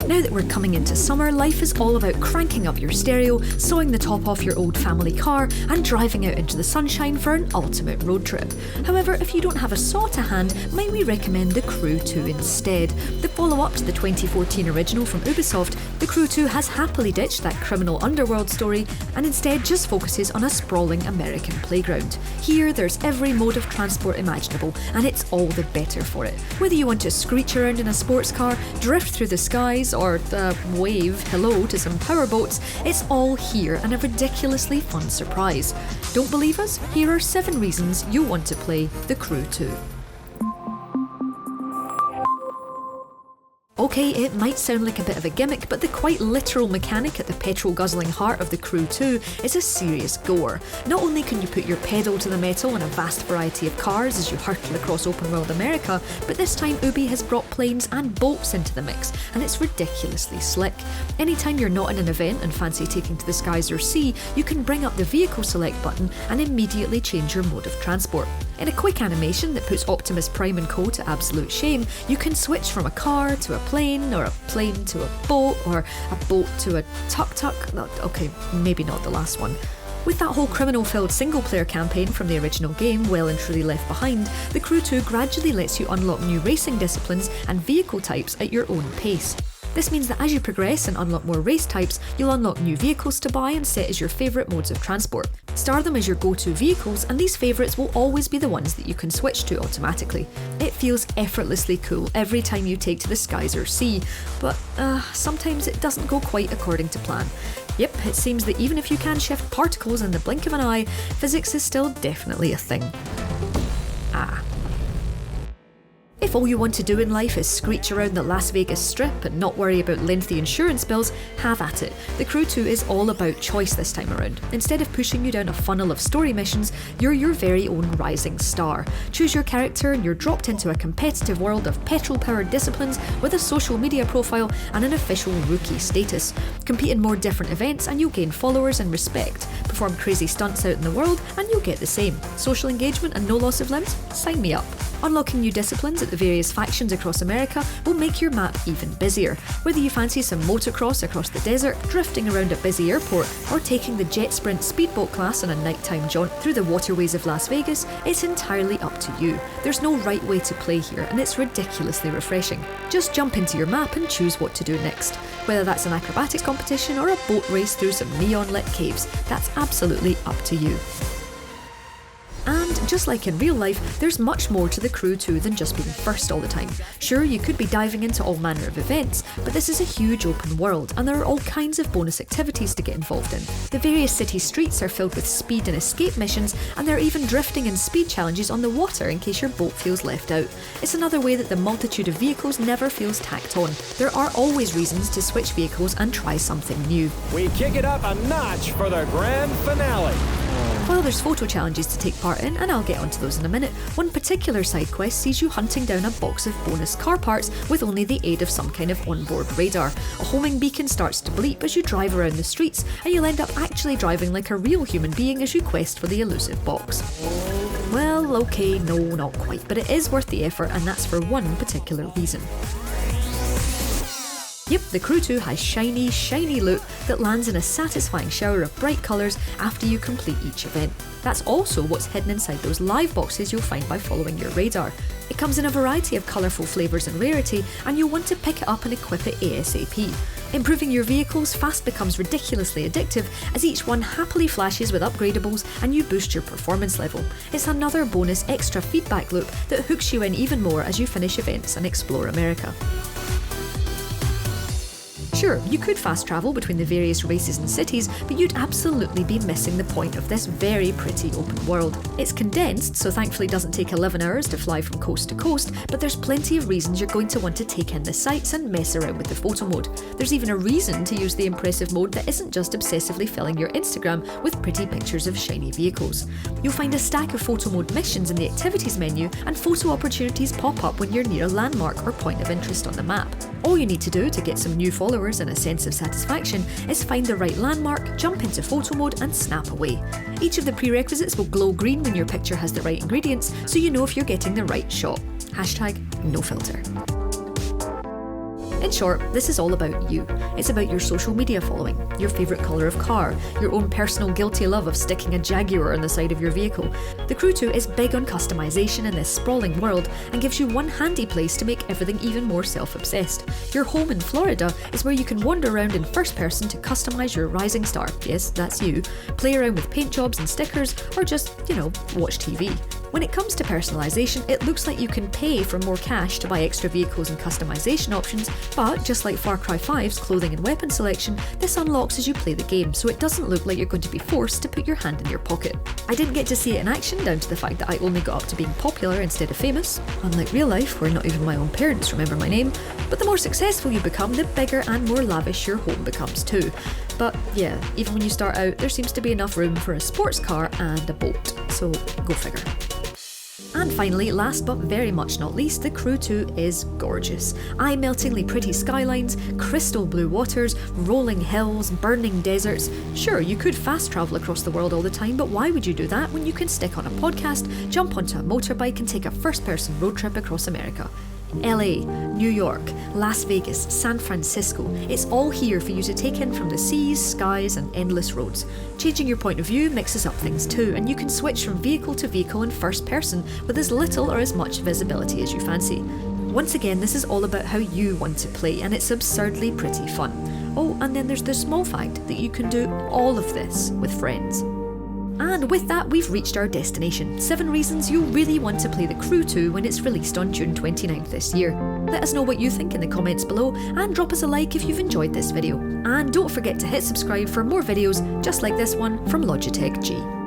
Now that we're coming into summer, life is all about cranking up your stereo, sawing the top off your old family car, and driving out into the sunshine for an ultimate road trip. However, if you don't have a saw to hand, might we recommend The Crew 2 instead? The follow-up to the 2014 original from Ubisoft, The Crew 2 has happily ditched that criminal underworld story and instead just focuses on a sprawling American playground. Here, there's every mode of transport imaginable, and it's all the better for it. Whether you want to screech around in a sports car, drift through the skies, or wave hello to some powerboats, it's all here and a ridiculously fun surprise. Don't believe us? Here are 7 reasons you'll want to play The Crew 2. Okay, it might sound like a bit of a gimmick, but the quite literal mechanic at the petrol-guzzling heart of The Crew 2 is a serious goer. Not only can you put your pedal to the metal in a vast variety of cars as you hurtle across open-world America, but this time Ubi has brought planes and boats into the mix, and it's ridiculously slick. Anytime you're not in an event and fancy taking to the skies or sea, you can bring up the Vehicle Select button and immediately change your mode of transport. In a quick animation that puts Optimus Prime and co to absolute shame, you can switch from a car to a plane, or a plane to a boat, or a boat to a tuk-tuk. Okay, maybe not the last one. With that whole criminal-filled single-player campaign from the original game well and truly left behind, The Crew 2 gradually lets you unlock new racing disciplines and vehicle types at your own pace. This means that as you progress and unlock more race types, you'll unlock new vehicles to buy and set as your favourite modes of transport. Star them as your go-to vehicles, and these favourites will always be the ones that you can switch to automatically. It feels effortlessly cool every time you take to the skies or sea, but sometimes it doesn't go quite according to plan. Yep, it seems that even if you can shift particles in the blink of an eye, physics is still definitely a thing. If all you want to do in life is screech around the Las Vegas Strip and not worry about lengthy insurance bills, have at it. The Crew 2 is all about choice this time around. Instead of pushing you down a funnel of story missions, you're your very own rising star. Choose your character and you're dropped into a competitive world of petrol-powered disciplines with a social media profile and an official rookie status. Compete in more different events and you'll gain followers and respect. Perform crazy stunts out in the world and you'll get the same. Social engagement and no loss of limbs? Sign me up. Unlocking new disciplines at the various factions across America will make your map even busier. Whether you fancy some motocross across the desert, drifting around a busy airport, or taking the Jet Sprint speedboat class on a nighttime jaunt through the waterways of Las Vegas, it's entirely up to you. There's no right way to play here, and it's ridiculously refreshing. Just jump into your map and choose what to do next. Whether that's an acrobatics competition or a boat race through some neon-lit caves, that's absolutely up to you. And just like in real life, there's much more to The Crew 2 than just being first all the time. Sure, you could be diving into all manner of events, but this is a huge open world and there are all kinds of bonus activities to get involved in. The various city streets are filled with speed and escape missions, and there are even drifting and speed challenges on the water in case your boat feels left out. It's another way that the multitude of vehicles never feels tacked on. There are always reasons to switch vehicles and try something new. We kick it up a notch for the grand finale. While there's photo challenges to take part in, and I'll get onto those in a minute, one particular side quest sees you hunting down a box of bonus car parts with only the aid of some kind of onboard radar. A homing beacon starts to bleep as you drive around the streets, and you'll end up actually driving like a real human being as you quest for the elusive box. Well, okay, no, not quite, but it is worth the effort, and that's for one particular reason. Yep, The Crew 2 has shiny loot that lands in a satisfying shower of bright colours after you complete each event. That's also what's hidden inside those live boxes you'll find by following your radar. It comes in a variety of colourful flavours and rarity, and you'll want to pick it up and equip it ASAP. Improving your vehicles fast becomes ridiculously addictive as each one happily flashes with upgradables and you boost your performance level. It's another bonus extra feedback loop that hooks you in even more as you finish events and explore America. Sure, you could fast travel between the various races and cities, but you'd absolutely be missing the point of this very pretty open world. It's condensed, so thankfully it doesn't take 11 hours to fly from coast to coast, but there's plenty of reasons you're going to want to take in the sights and mess around with the photo mode. There's even a reason to use the impressive mode that isn't just obsessively filling your Instagram with pretty pictures of shiny vehicles. You'll find a stack of photo mode missions in the activities menu, and photo opportunities pop up when you're near a landmark or point of interest on the map. All you need to do to get some new followers and a sense of satisfaction is find the right landmark, jump into photo mode and snap away. Each of the prerequisites will glow green when your picture has the right ingredients, so you know if you're getting the right shot. #NoFilter. In short, this is all about you. It's about your social media following, your favourite colour of car, your own personal guilty love of sticking a Jaguar on the side of your vehicle. The Crew 2 is big on customisation in this sprawling world and gives you one handy place to make everything even more self-obsessed. Your home in Florida is where you can wander around in first person to customise your rising star, yes, that's you, play around with paint jobs and stickers, or just, watch TV. When it comes to personalisation, it looks like you can pay for more cash to buy extra vehicles and customisation options, but just like Far Cry 5's clothing and weapon selection, this unlocks as you play the game, so it doesn't look like you're going to be forced to put your hand in your pocket. I didn't get to see it in action down to the fact that I only got up to being popular instead of famous, unlike real life where not even my own parents remember my name, but the more successful you become, the bigger and more lavish your home becomes too. But yeah, even when you start out, there seems to be enough room for a sports car and a boat, so go figure. And finally, last but very much not least, the Crew 2 is gorgeous. Eye-meltingly pretty skylines, crystal blue waters, rolling hills, burning deserts. Sure, you could fast travel across the world all the time, but why would you do that when you can stick on a podcast, jump onto a motorbike and take a first-person road trip across America? LA, New York, Las Vegas, San Francisco, it's all here for you to take in from the seas, skies and endless roads. Changing your point of view mixes up things too, and you can switch from vehicle to vehicle in first person with as little or as much visibility as you fancy. Once again, this is all about how you want to play, and it's absurdly pretty fun. Oh, and then there's the small fact that you can do all of this with friends. And with that, we've reached our destination. 7 reasons you'll really want to play the Crew 2 when it's released on June 29th this year. Let us know what you think in the comments below, and drop us a like if you've enjoyed this video. And don't forget to hit subscribe for more videos just like this one from Logitech G.